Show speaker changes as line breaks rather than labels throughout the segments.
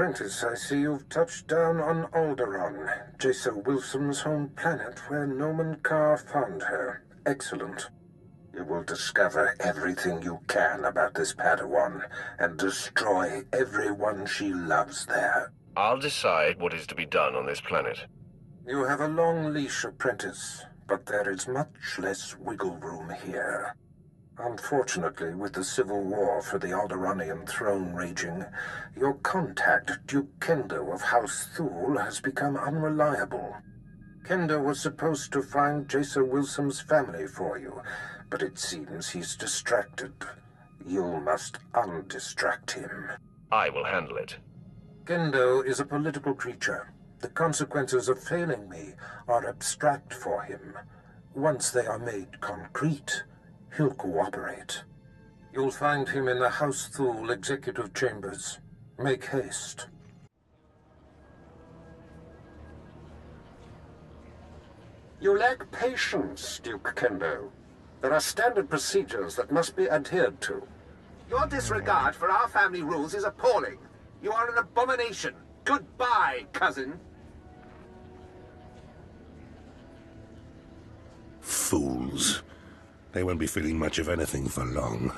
apprentice, I see you've touched down on Alderaan, Jason Wilson's home planet where Noman Carr found her. Excellent. You will discover everything you can about this Padawan and destroy everyone she loves there.
I'll decide what is to be done on this planet.
You have a long leash, apprentice, but there is much less wiggle room here. Unfortunately, with the civil war for the Alderaanian throne raging, your contact, Duke Kendo of House Thule, has become unreliable. Kendo was supposed to find Jason Wilson's family for you, but it seems he's distracted. You must undistract him.
I will handle it.
Kendo is a political creature. The consequences of failing me are abstract for him. Once they are made concrete, he'll cooperate. You'll find him in the House Thule executive chambers. Make haste. You lack patience, Duke Kendo. There are standard procedures that must be adhered to.
Your disregard for our family rules is appalling. You are an abomination. Goodbye, cousin.
Fools. They won't be feeling much of anything for long.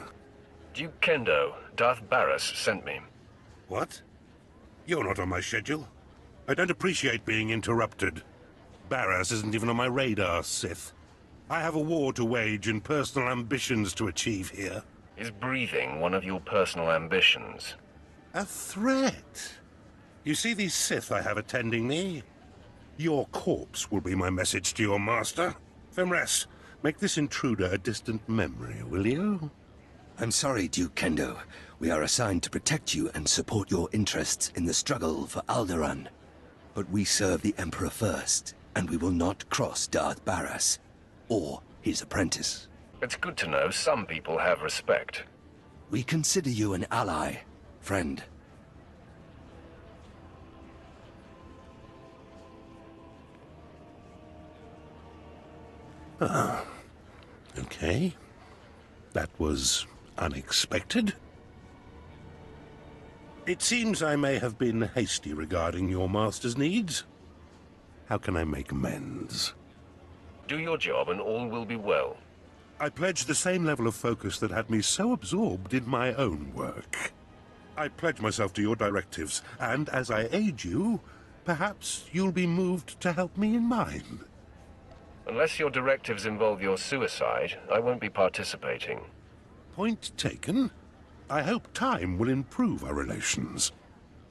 Duke Kendo, Darth Barras sent me.
What? You're not on my schedule. I don't appreciate being interrupted. Barras isn't even on my radar, Sith. I have a war to wage and personal ambitions to achieve here.
Is breathing one of your personal ambitions?
A threat? You see these Sith I have attending me? Your corpse will be my message to your master. Femres, make this intruder a distant memory, will you?
I'm sorry, Duke Kendo. We are assigned to protect you and support your interests in the struggle for Alderaan. But we serve the Emperor first, and we will not cross Darth Barras, or his apprentice.
It's good to know some people have respect.
We consider you an ally, friend.
Ah, okay. That was unexpected. It seems I may have been hasty regarding your master's needs. How can I make amends?
Do your job and all will be well.
I pledge the same level of focus that had me so absorbed in my own work. I pledge myself to your directives, and as I aid you, perhaps you'll be moved to help me in mine.
Unless your directives involve your suicide, I won't be participating.
Point taken. I hope time will improve our relations.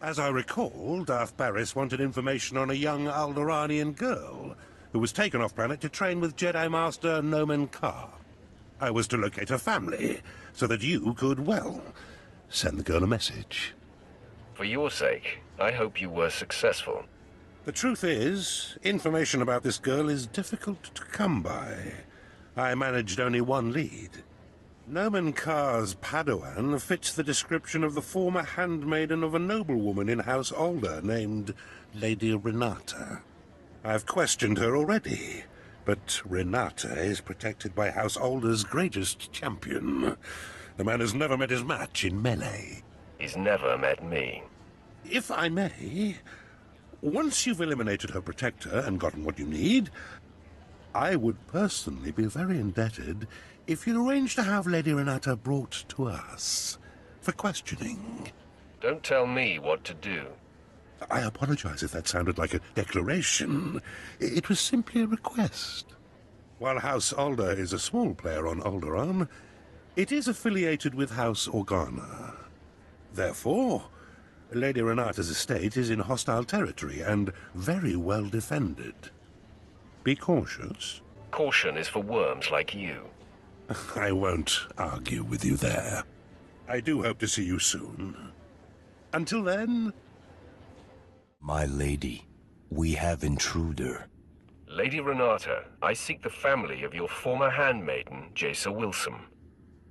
As I recall, Darth Barras wanted information on a young Alderaanian girl who was taken off-planet to train with Jedi Master Noman Carr. I was to locate her family, so that you could, well, send the girl a message.
For your sake, I hope you were successful.
The truth is, information about this girl is difficult to come by. I managed only one lead. Noman Carr's Padawan fits the description of the former handmaiden of a noblewoman in House Alder named Lady Renata. I've questioned her already, but Renata is protected by House Alder's greatest champion. The man has never met his match in melee.
He's never met me.
If I may, once you've eliminated her protector and gotten what you need, I would personally be very indebted if you'd arrange to have Lady Renata brought to us for questioning.
Don't tell me what to do.
I apologize if that sounded like a declaration. It was simply a request. While House Alder is a small player on Alderaan, it is affiliated with House Organa. Therefore, Lady Renata's estate is in hostile territory and very well defended. Be cautious.
Caution is for worms like you.
I won't argue with you there. I do hope to see you soon. Until then...
My lady, we have intruder.
Lady Renata, I seek the family of your former handmaiden, Jason Wilson.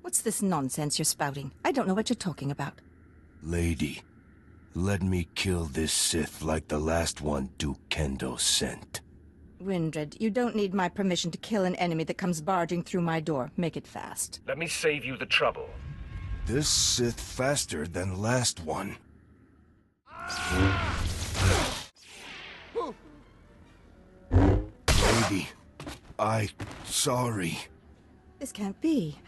What's this nonsense you're spouting? I don't know what you're talking about.
Lady, let me kill this Sith like the last one Duke Kendo sent.
Windred, you don't need my permission to kill an enemy that comes barging through my door. Make it fast.
Let me save you the trouble.
This Sith faster than last one. Lady, sorry.
This can't be.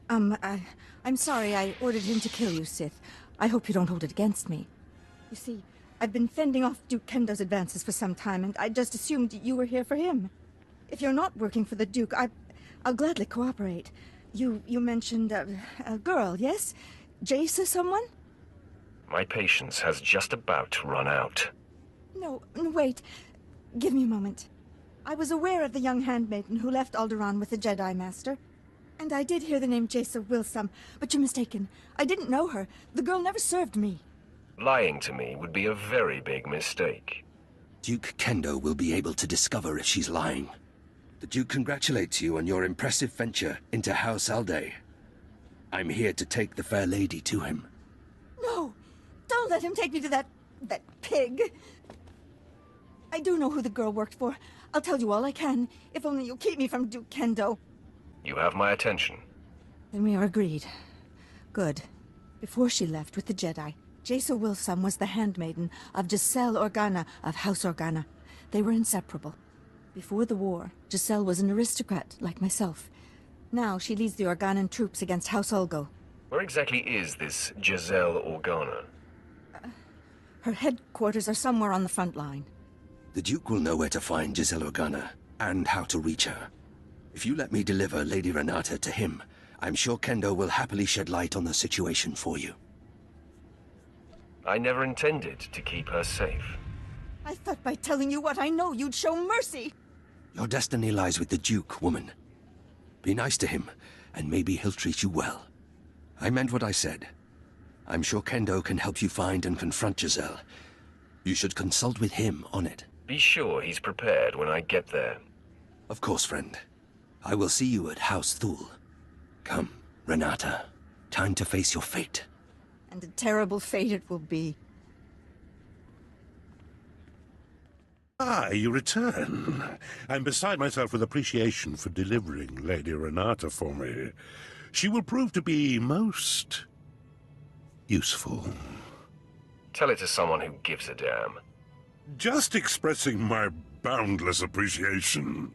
I'm sorry I ordered him to kill you, Sith. I hope you don't hold it against me. You see, I've been fending off Duke Kendo's advances for some time, and I just assumed you were here for him. If you're not working for the Duke, I'll gladly cooperate. You mentioned a girl, yes? Jace or someone?
My patience has just about run out.
No, wait. Give me a moment. I was aware of the young handmaiden who left Alderaan with the Jedi Master. And I did hear the name Jace Wilsum, but you're mistaken. I didn't know her. The girl never served me.
Lying to me would be a very big mistake.
Duke Kendo will be able to discover if she's lying. The Duke congratulates you on your impressive venture into House Alde. I'm here to take the fair lady to him.
No! Don't let him take me to that pig! I do know who the girl worked for. I'll tell you all I can, if only you'll keep me from Duke Kendo.
You have my attention.
Then we are agreed. Good. Before she left with the Jedi, Jace Wilsum was the handmaiden of Giselle Organa of House Organa. They were inseparable. Before the war, Giselle was an aristocrat like myself. Now she leads the Organan troops against House Ulgo.
Where exactly is this Giselle Organa?
Her headquarters are somewhere on the front line.
The Duke will know where to find Giselle Organa, and how to reach her. If you let me deliver Lady Renata to him, I'm sure Kendo will happily shed light on the situation for you.
I never intended to keep her safe.
I thought by telling you what I know, you'd show mercy!
Your destiny lies with the Duke, woman. Be nice to him, and maybe he'll treat you well. I meant what I said. I'm sure Kendo can help you find and confront Giselle. You should consult with him on it.
Be sure he's prepared when I get there.
Of course, friend. I will see you at House Thule. Come, Renata. Time to face your fate.
And a terrible fate it will be.
Ah, you return. I'm beside myself with appreciation for delivering Lady Renata for me. She will prove to be most useful.
Tell it to someone who gives a damn.
Just expressing my boundless appreciation.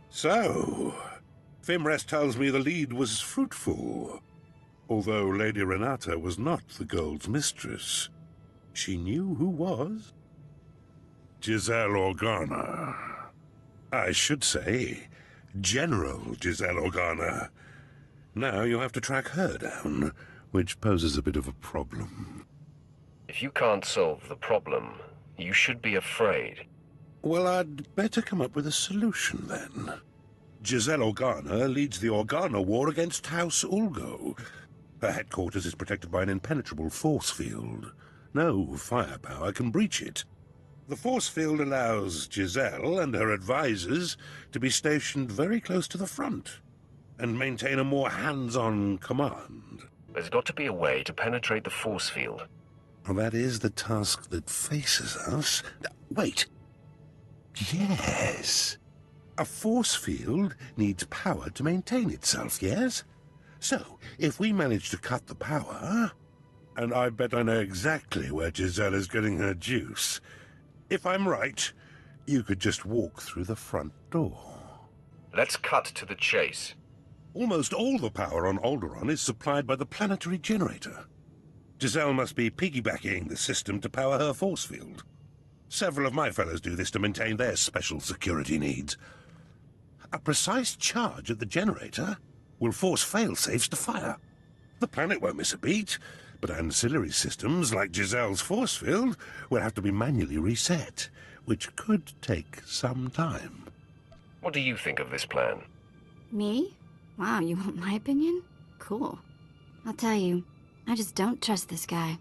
So, Fimrest tells me the lead was fruitful. Although Lady Renata was not the girl's mistress, she knew who was. Giselle Organa. I should say, General Giselle Organa. Now you have to track her down, which poses a bit of a problem.
If you can't solve the problem, you should be afraid.
Well, I'd better come up with a solution, then. Giselle Organa leads the Organa War against House Ulgo. Her headquarters is protected by an impenetrable force field. No firepower can breach it. The force field allows Giselle and her advisors to be stationed very close to the front and maintain a more hands-on command.
There's got to be a way to penetrate the force field.
Well, that is the task that faces us. Wait. Yes. A force field needs power to maintain itself, yes? So, if we manage to cut the power... And I bet I know exactly where Giselle is getting her juice. If I'm right, you could just walk through the front door.
Let's cut to the chase.
Almost all the power on Alderaan is supplied by the planetary generator. Giselle must be piggybacking the system to power her force field. Several of my fellows do this to maintain their special security needs. A precise charge at the generator will force fail-safes to fire. The planet won't miss a beat, but ancillary systems like Giselle's force field will have to be manually reset, which could take some time.
What do you think of this plan?
Me? Wow, you want my opinion? Cool. I'll tell you, I just don't trust this guy.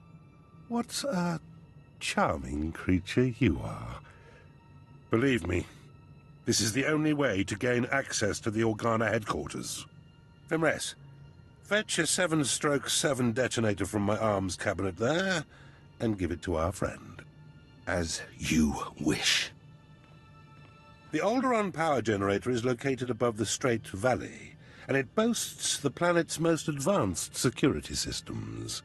What a charming creature you are. Believe me, this is the only way to gain access to the Organa headquarters. Fimres, fetch a 7/7 detonator from my arms cabinet there, and give it to our friend.
As you wish.
The Alderaan power generator is located above the Strait Valley, and it boasts the planet's most advanced security systems.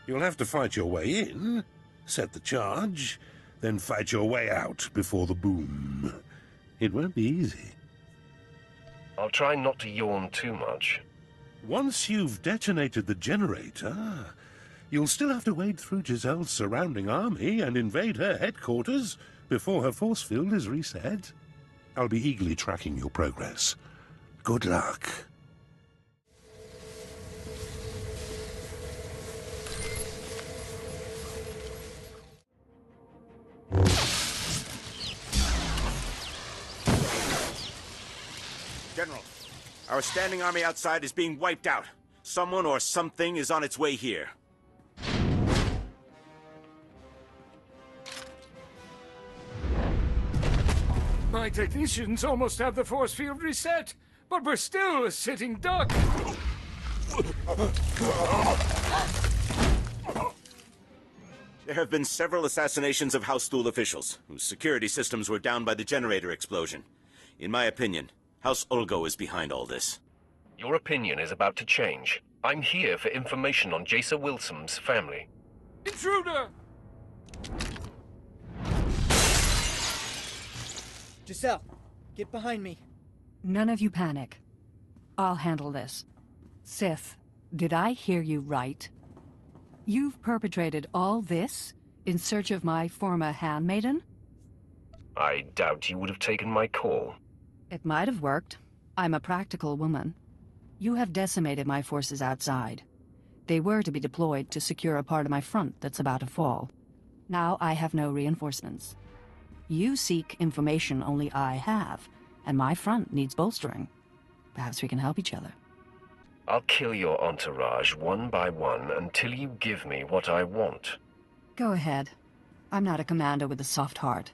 You'll have to fight your way in, set the charge, then fight your way out before the boom. It won't be easy.
I'll try not to yawn too much.
Once you've detonated the generator, you'll still have to wade through Giselle's surrounding army and invade her headquarters before her force field is reset. I'll be eagerly tracking your progress. Good luck.
General, our standing army outside is being wiped out. Someone or something is on its way here.
My technicians almost have the force field reset, but we're still a sitting duck.
There have been several assassinations of House Thule officials, whose security systems were down by the generator explosion. In my opinion, House Ulgo is behind all this.
Your opinion is about to change. I'm here for information on Jason Wilson's family.
Intruder!
Giselle, get behind me.
None of you panic. I'll handle this. Sith, did I hear you right? You've perpetrated all this in search of my former handmaiden?
I doubt you would have taken my call.
It might have worked. I'm a practical woman. You have decimated my forces outside. They were to be deployed to secure a part of my front that's about to fall. Now I have no reinforcements. You seek information only I have, and my front needs bolstering. Perhaps we can help each other.
I'll kill your entourage one by one until you give me what I want.
Go ahead. I'm not a commander with a soft heart.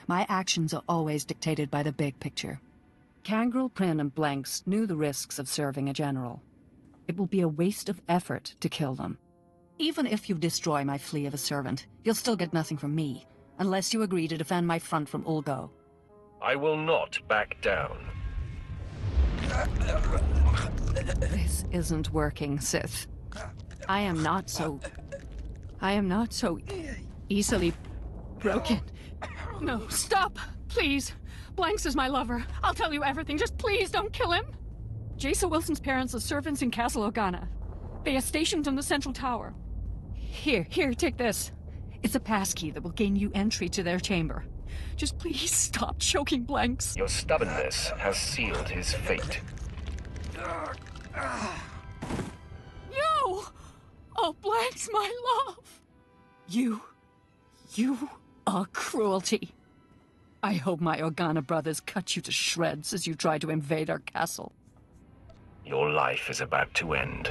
My actions are always dictated by the big picture. Kangrel, Prin, and Blanks knew the risks of serving a general. It will be a waste of effort to kill them. Even if you destroy my flea of a servant, you'll still get nothing from me, unless you agree to defend my front from Ulgo.
I will not back down.
This isn't working, Sith. I am not so easily broken.
No, stop! Please! Blanks is my lover. I'll tell you everything. Just please don't kill him! Jason Wilson's parents are servants in Castle Organa. They are stationed in the central tower. Here, take this. It's a passkey that will gain you entry to their chamber. Just please stop choking Blanks.
Your stubbornness has sealed his fate.
No! Oh, Blanks, my love! You are cruelty. I hope my Organa brothers cut you to shreds as you try to invade our castle.
Your life is about to end.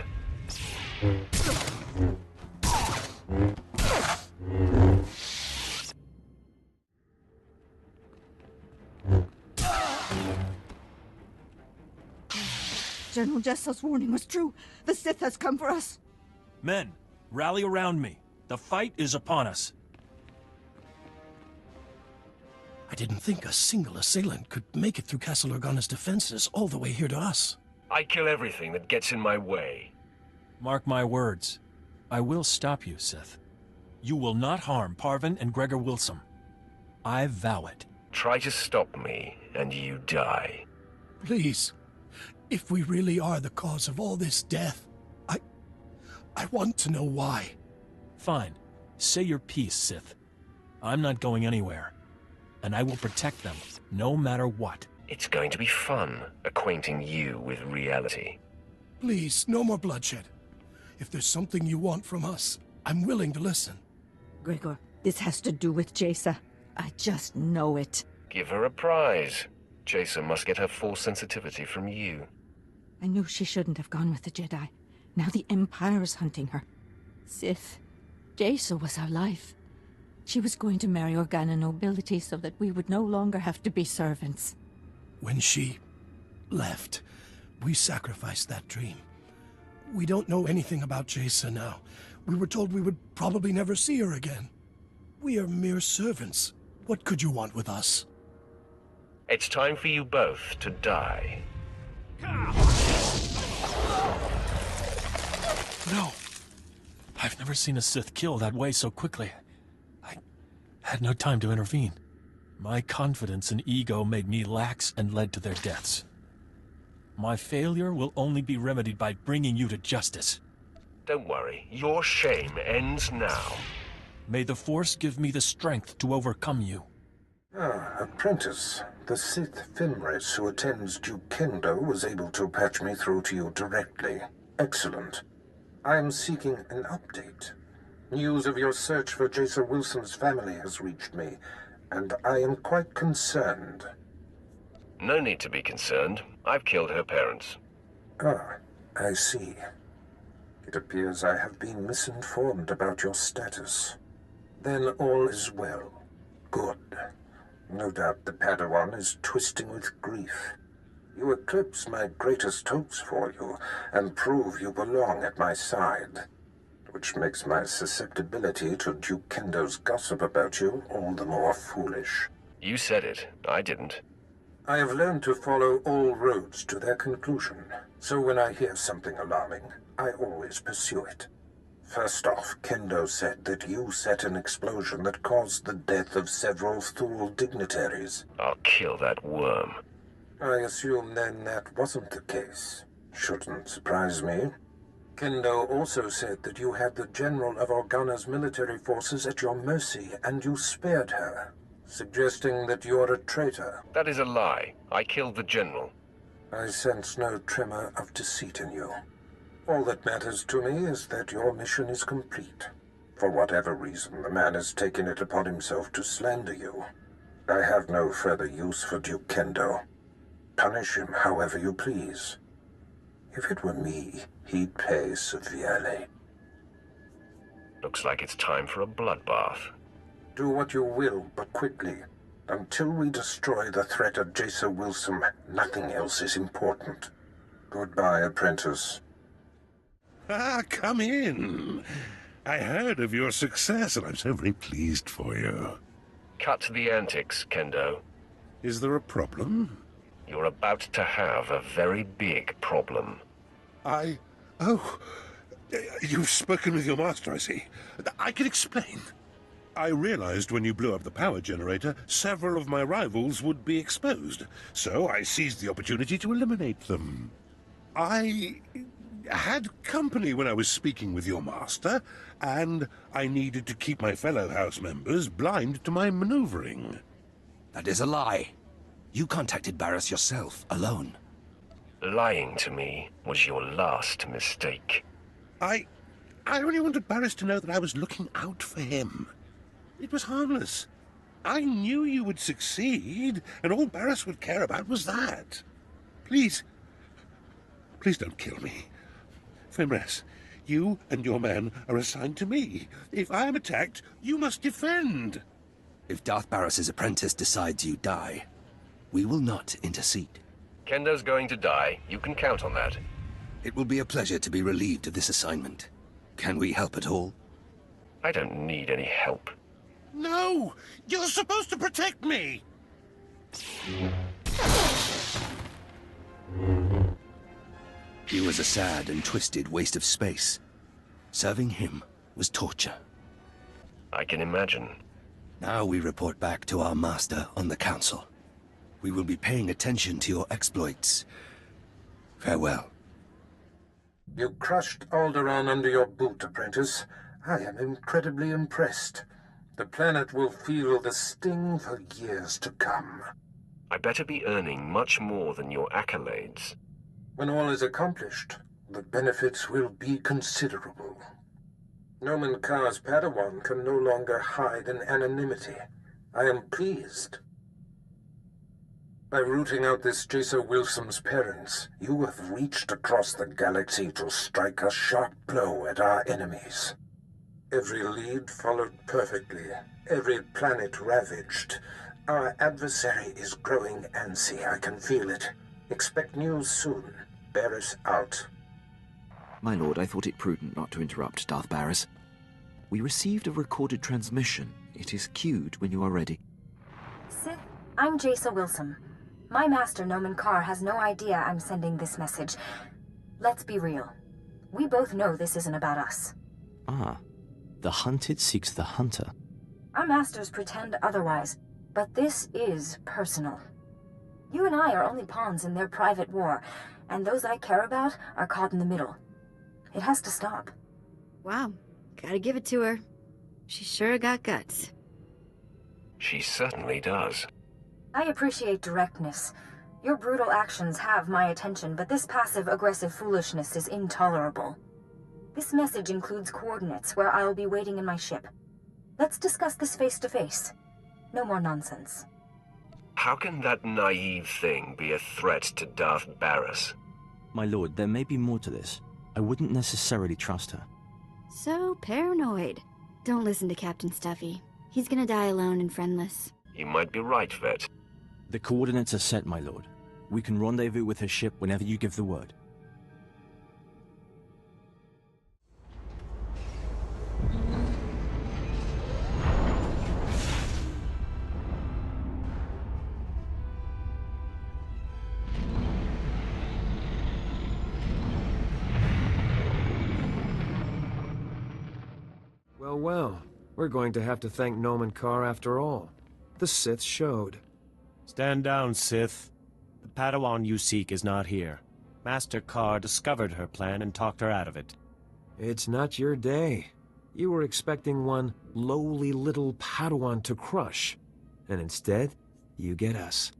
General Jessel's warning was true. The Sith has come for us.
Men, rally around me. The fight is upon us.
I didn't think a single assailant could make it through Castle Organa's defenses all the way here to us.
I kill everything that gets in my way.
Mark my words. I will stop you, Sith. You will not harm Parvin and Gregor Wilson. I vow it.
Try to stop me, and you die.
Please. If we really are the cause of all this death, I want to know why.
Fine. Say your piece, Sith. I'm not going anywhere. And I will protect them, no matter what.
It's going to be fun, acquainting you with reality.
Please, no more bloodshed. If there's something you want from us, I'm willing to listen.
Gregor, this has to do with Jason. I just know it.
Give her a prize. Jason must get her full sensitivity from you.
I knew she shouldn't have gone with the Jedi. Now the Empire is hunting her. Sith, Jason was our life. She was going to marry Organa nobility so that we would no longer have to be servants.
When she left, we sacrificed that dream. We don't know anything about Jason now. We were told we would probably never see her again. We are mere servants. What could you want with us?
It's time for you both to die.
No! I've never seen a Sith kill that way so quickly. had no time to intervene. My confidence and ego made me lax and led to their deaths. My failure will only be remedied by bringing you to justice.
Don't worry, your shame ends now.
May the Force give me the strength to overcome you.
Ah, apprentice. The Sith Fenris who attends Duke Kendo was able to patch me through to you directly. Excellent. I am seeking an update. News of your search for Jason Wilson's family has reached me, and I am quite concerned.
No need to be concerned. I've killed her parents.
Ah, I see. It appears I have been misinformed about your status. Then all is well. Good. No doubt the Padawan is twisting with grief. You eclipse my greatest hopes for you, and prove you belong at my side. Which makes my susceptibility to Duke Kendo's gossip about you all the more foolish.
You said it. I didn't.
I have learned to follow all roads to their conclusion, so when I hear something alarming, I always pursue it. First off, Kendo said that you set an explosion that caused the death of several Thule dignitaries.
I'll kill that worm.
I assume then that wasn't the case. Shouldn't surprise me. Kendo also said that you had the General of Organa's military forces at your mercy, and you spared her, suggesting that you're a traitor.
That is a lie. I killed the General.
I sense no tremor of deceit in you. All that matters to me is that your mission is complete. For whatever reason, the man has taken it upon himself to slander you. I have no further use for Duke Kendo. Punish him however you please. If it were me, he'd pay severely.
Looks like it's time for a bloodbath.
Do what you will, but quickly. Until we destroy the threat of Jason Wilson, nothing else is important. Goodbye, apprentice.
Ah, come in. I heard of your success, and I'm so very pleased for you.
Cut to the antics, Kendo.
Is there a problem?
You're about to have a very big problem.
Oh, you've spoken with your master, I see. I can explain. I realized when you blew up the power generator, several of my rivals would be exposed, so I seized the opportunity to eliminate them. I had company when I was speaking with your master, and I needed to keep my fellow house members blind to my maneuvering.
That is a lie. You contacted Barris yourself, alone.
Lying to me was your last mistake.
I only wanted Barris to know that I was looking out for him. It was harmless. I knew you would succeed, and all Barris would care about was that. Please don't kill me. Fenris, you and your men are assigned to me. If I am attacked, you must defend.
If Darth Barris's apprentice decides you die, we will not intercede.
Kendo's going to die. You can count on that.
It will be a pleasure to be relieved of this assignment. Can we help at all?
I don't need any help.
No! You're supposed to protect me!
He was a sad and twisted waste of space. Serving him was torture.
I can imagine.
Now we report back to our master on the Council. We will be paying attention to your exploits. Farewell.
You crushed Alderaan under your boot, apprentice. I am incredibly impressed. The planet will feel the sting for years to come.
I better be earning much more than your accolades.
When all is accomplished, the benefits will be considerable. Nomen Karr's Padawan can no longer hide in anonymity. I am pleased. By rooting out this Jason Wilson's parents, you have reached across the galaxy to strike a sharp blow at our enemies. Every lead followed perfectly, every planet ravaged. Our adversary is growing antsy, I can feel it. Expect news soon. Barris out.
My lord, I thought it prudent not to interrupt Darth Barris. We received a recorded transmission. It is queued when you are ready.
Sith, I'm Jason Wilson. My master, Nomen Karr, has no idea I'm sending this message. Let's be real. We both know this isn't about us.
Ah, the hunted seeks the hunter.
Our masters pretend otherwise, but this is personal. You and I are only pawns in their private war, and those I care about are caught in the middle. It has to stop.
Wow, gotta give it to her. She sure got guts.
She certainly does.
I appreciate directness. Your brutal actions have my attention, but this passive-aggressive foolishness is intolerable. This message includes coordinates where I'll be waiting in my ship. Let's discuss this face-to-face. No more nonsense.
How can that naive thing be a threat to Darth Barris?
My lord, there may be more to this. I wouldn't necessarily trust her.
So paranoid. Don't listen to Captain Stuffy. He's gonna die alone and friendless.
You might be right, Vet.
The coordinates are set, my lord. We can rendezvous with her ship whenever you give the word.
Well, we're going to have to thank Nomen Karr after all. The Sith showed.
Stand down, Sith. The Padawan you seek is not here. Master Karr discovered her plan and talked her out of it.
It's not your day. You were expecting one lowly little Padawan to crush. And instead, you get us.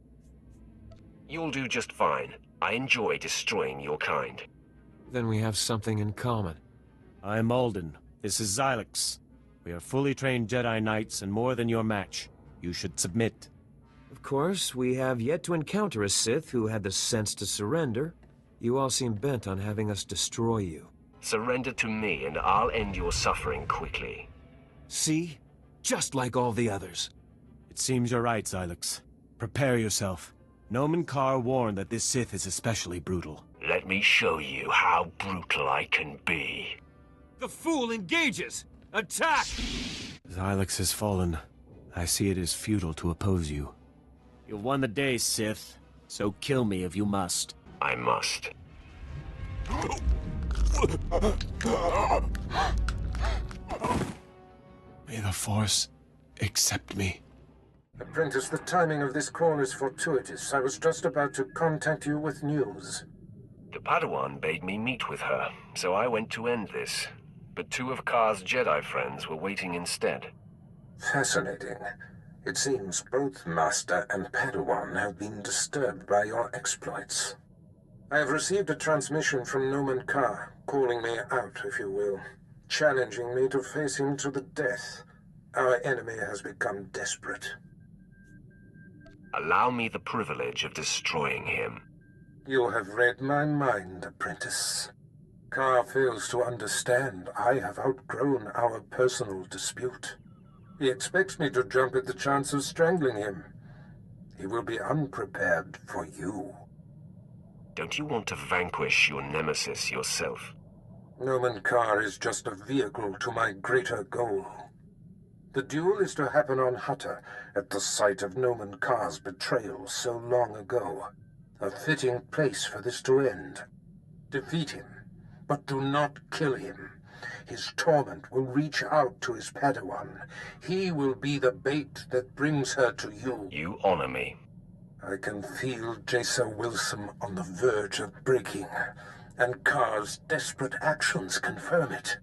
You'll do just fine. I enjoy destroying your kind.
Then we have something in common.
I'm Alden. This is Xylix. We are fully trained Jedi Knights and more than your match. You should submit.
Of course, we have yet to encounter a Sith who had the sense to surrender. You all seem bent on having us destroy you.
Surrender to me and I'll end your suffering quickly.
See? Just like all the others.
It seems you're right, Xylix. Prepare yourself. Nomen Karr warned that this Sith is especially brutal.
Let me show you how brutal I can be.
The fool engages! Attack!
Xylix has fallen. I see it as futile to oppose you. You've won the day, Sith. So kill me if you must.
I must.
May the Force accept me.
Apprentice, the timing of this call is fortuitous. I was just about to contact you with news.
The Padawan bade me meet with her, so I went to end this. But two of Karr's Jedi friends were waiting instead.
Fascinating. It seems both Master and Padawan have been disturbed by your exploits. I have received a transmission from Nomen Karr, calling me out, if you will, challenging me to face him to the death. Our enemy has become desperate.
Allow me the privilege of destroying him.
You have read my mind, Apprentice. Karr fails to understand I have outgrown our personal dispute. He expects me to jump at the chance of strangling him. He will be unprepared for you.
Don't you want to vanquish your nemesis yourself?
Nomen Karr is just a vehicle to my greater goal. The duel is to happen on Hutta, at the site of Nomen Karr's betrayal so long ago. A fitting place for this to end. Defeat him, but do not kill him. His torment will reach out to his Padawan. He will be the bait that brings her to you.
You honor me.
I can feel Jason Wilson on the verge of breaking, and Karr's desperate actions confirm it.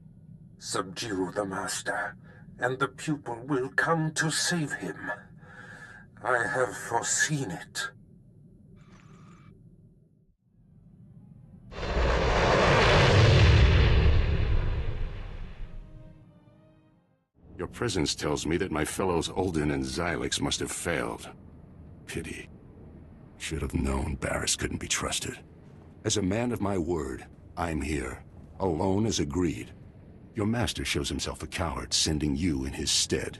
Subdue the Master, and the pupil will come to save him. I have foreseen it.
Your presence tells me that my fellows Alden and Xylix must have failed. Pity. Should have known Barris couldn't be trusted. As a man of my word, I'm here. Alone as agreed. Your master shows himself a coward, sending you in his stead.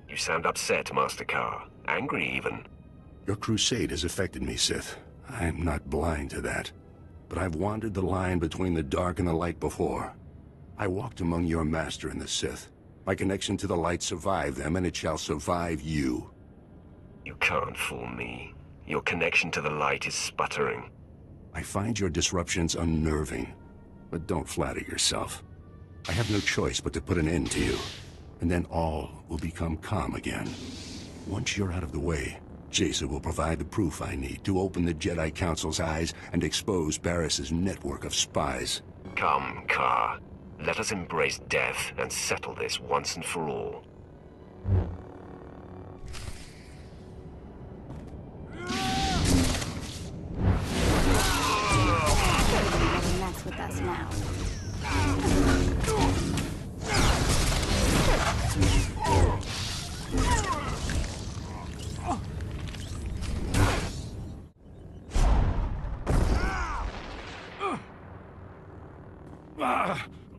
You sound upset, Master Karr. Angry, even.
Your crusade has affected me, Sith. I'm not blind to that. But I've wandered the line between the dark and the light before. I walked among your master and the Sith. My connection to the light survived them, and it shall survive you.
You can't fool me. Your connection to the light is sputtering.
I find your disruptions unnerving, but don't flatter yourself. I have no choice but to put an end to you. and then all will become calm again. Once you're out of the way, Jason will provide the proof I need to open the Jedi Council's eyes and expose Barris's network of spies.
Come, Car. Let us embrace death and settle this once and for all.
Mess with us now.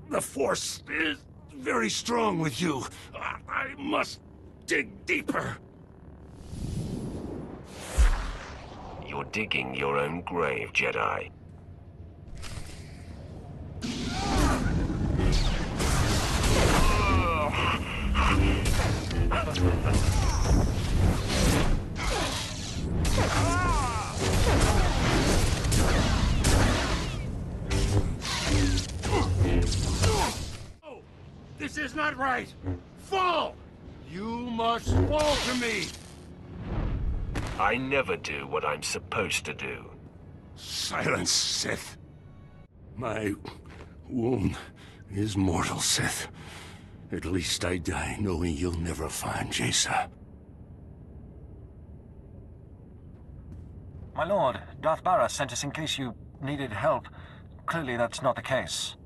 The Force is very strong with you. I must dig deeper.
You're digging your own grave, Jedi.
This is not right! Fall! You must fall to me!
I never do what I'm supposed to do.
Silence, Sith. My wound is mortal, Sith. At least I die knowing you'll never find Jason.
My lord, Darth Barris sent us in case you needed help. Clearly that's not the case.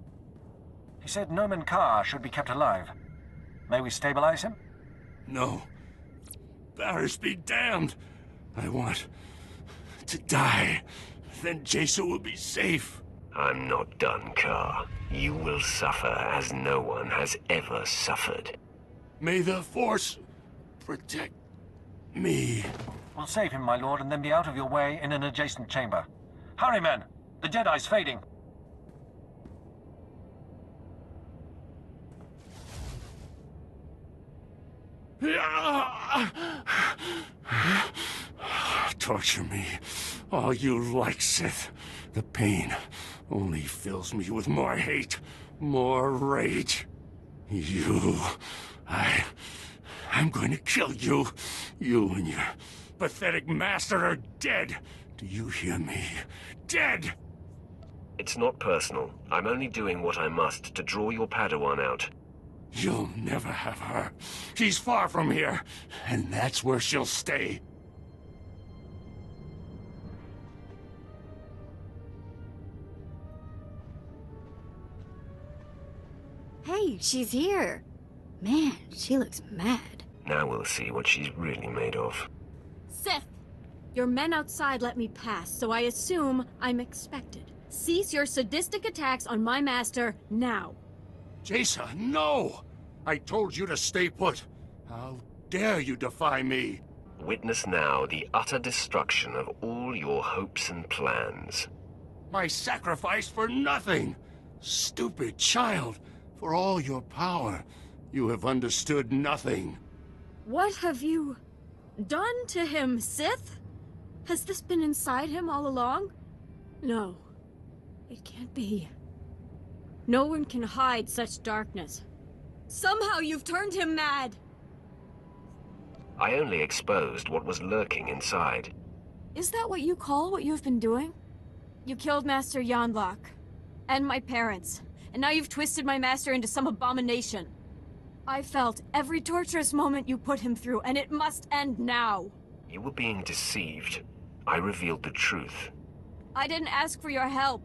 He said Nomen Carr should be kept alive. May we stabilize him?
No. Barris be damned. I want to die. Then Jason will be safe.
I'm not done, Car. You will suffer as no one has ever suffered.
May the Force protect me.
We'll save him, my lord, and then be out of your way in an adjacent chamber. Hurry, men! The Jedi's fading.
Torture me all you like, Sith. The pain only fills me with more hate, more rage. I'm going to kill you. You and your pathetic master are dead. Do you hear me? Dead!
It's not personal. I'm only doing what I must to draw your Padawan out.
You'll never have her. She's far from here, and that's where she'll stay.
Hey, she's here. Man, she looks mad.
Now we'll see what she's really made of.
Sith! Your men outside let me pass, so I assume I'm expected. Cease your sadistic attacks on my master now.
Jason, no! I told you to stay put. How dare you defy me?
Witness now the utter destruction of all your hopes and plans.
My sacrifice for nothing! Stupid child! For all your power, you have understood nothing.
What have you done to him, Sith? Has this been inside him all along? No. It can't be. No one can hide such darkness. Somehow you've turned him mad!
I only exposed what was lurking inside.
Is that what you call what you've been doing? You killed Master Yonlock. And my parents. And now you've twisted my master into some abomination. I felt every torturous moment you put him through, and it must end now.
You were being deceived. I revealed the truth.
I didn't ask for your help.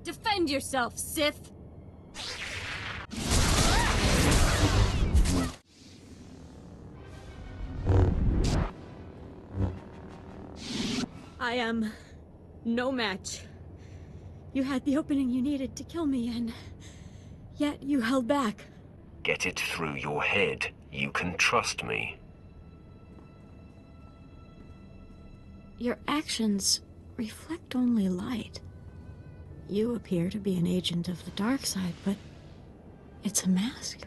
Defend yourself, Sith! I am no match. You had the opening you needed to kill me, and yet you held back.
Get it through your head. You can trust me.
Your actions reflect only light. You appear to be an agent of the dark side, but it's a mask.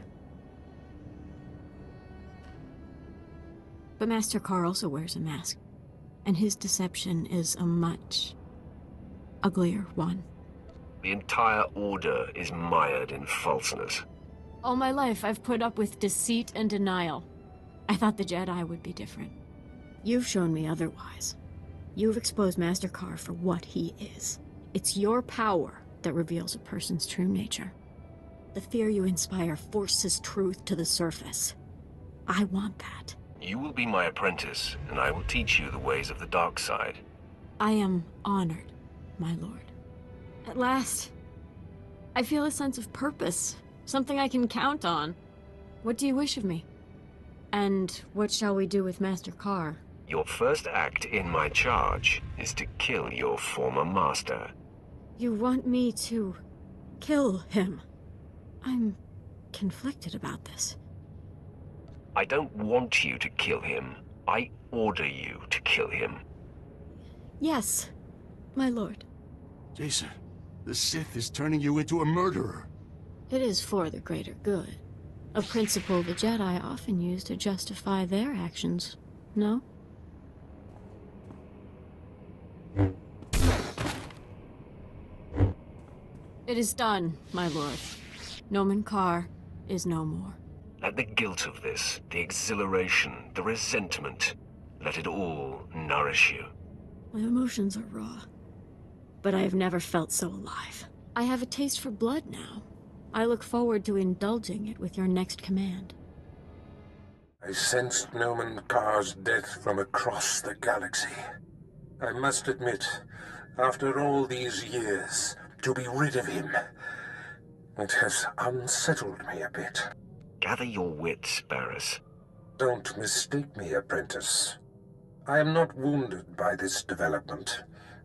But Master Carr also wears a mask, and his deception is a much uglier one.
The entire Order is mired in falseness.
All my life, I've put up with deceit and denial. I thought the Jedi would be different. You've shown me otherwise. You've exposed Master Karr for what he is. It's your power that reveals a person's true nature. The fear you inspire forces truth to the surface. I want that.
You will be my apprentice, and I will teach you the ways of the dark side.
I am honored, my lord. At last, I feel a sense of purpose, something I can count on. What do you wish of me? And what shall we do with Master Karr?
Your first act in my charge is to kill your former master.
You want me to kill him? I'm conflicted about this.
I don't want you to kill him. I order you to kill him.
Yes, my lord.
Jason, the Sith is turning you into a murderer.
It is for the greater good. A principle the Jedi often use to justify their actions, no? It is done, my lord. Nomen Karr is no more.
Let the guilt of this, the exhilaration, the resentment, let it all nourish you.
My emotions are raw, but I have never felt so alive. I have a taste for blood now. I look forward to indulging it with your next command.
I sensed Nomen Karr's death from across the galaxy. I must admit, after all these years, to be rid of him, it has unsettled me a bit.
Gather your wits, Barris.
Don't mistake me, apprentice. I am not wounded by this development,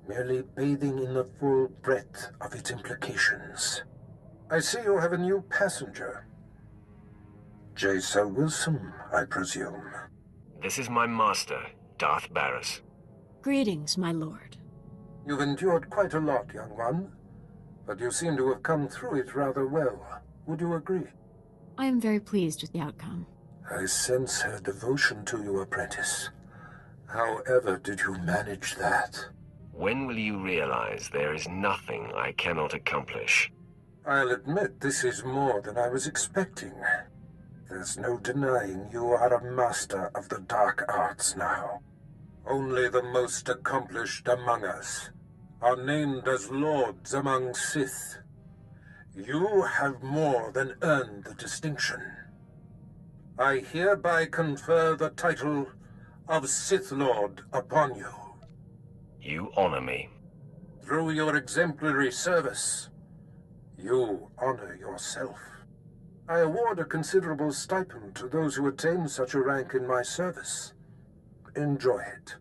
merely bathing in the full breadth of its implications. I see you have a new passenger. Jason Wilson, I presume.
This is my master, Darth Barris.
Greetings, my lord.
You've endured quite a lot, young one, but you seem to have come through it rather well. Would you agree?
I am very pleased with the outcome.
I sense her devotion to you, apprentice. However did you manage that?
When will you realize there is nothing I cannot accomplish?
I'll admit this is more than I was expecting. There's no denying you are a master of the dark arts now. Only the most accomplished among us are named as lords among Sith. You have more than earned the distinction. I hereby confer the title of Sith Lord upon you.
You honor me.
Through your exemplary service, you honor yourself. I award a considerable stipend to those who attain such a rank in my service. Enjoy it.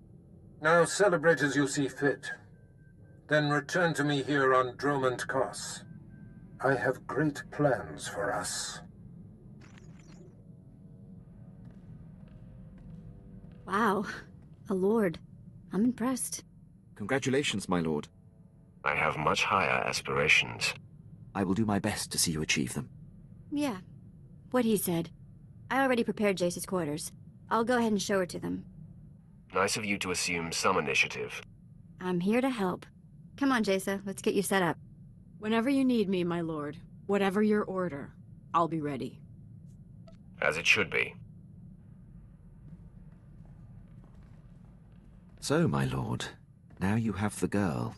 Now celebrate as you see fit. Then return to me here on Dromund Kaas. I have great plans for us.
Wow, a lord. I'm impressed.
Congratulations, my lord.
I have much higher aspirations.
I will do my best to see you achieve them.
Yeah, what he said. I already prepared Jace's quarters. I'll go ahead and show her to them.
Nice of you to assume some initiative.
I'm here to help. Come on, Jace, let's get you set up.
Whenever you need me, my lord, whatever your order, I'll be ready.
As it should be.
So, my lord, now you have the girl.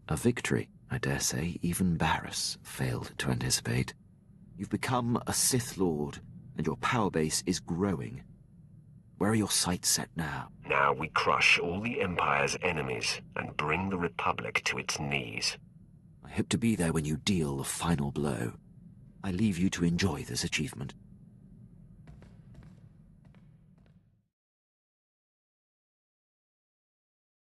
A victory, I dare say, even Barris failed to anticipate. You've become a Sith Lord, and your power base is growing. Where are your sights set now?
Now we crush all the Empire's enemies and bring the Republic to its knees.
I hope to be there when you deal the final blow. I leave you to enjoy this achievement.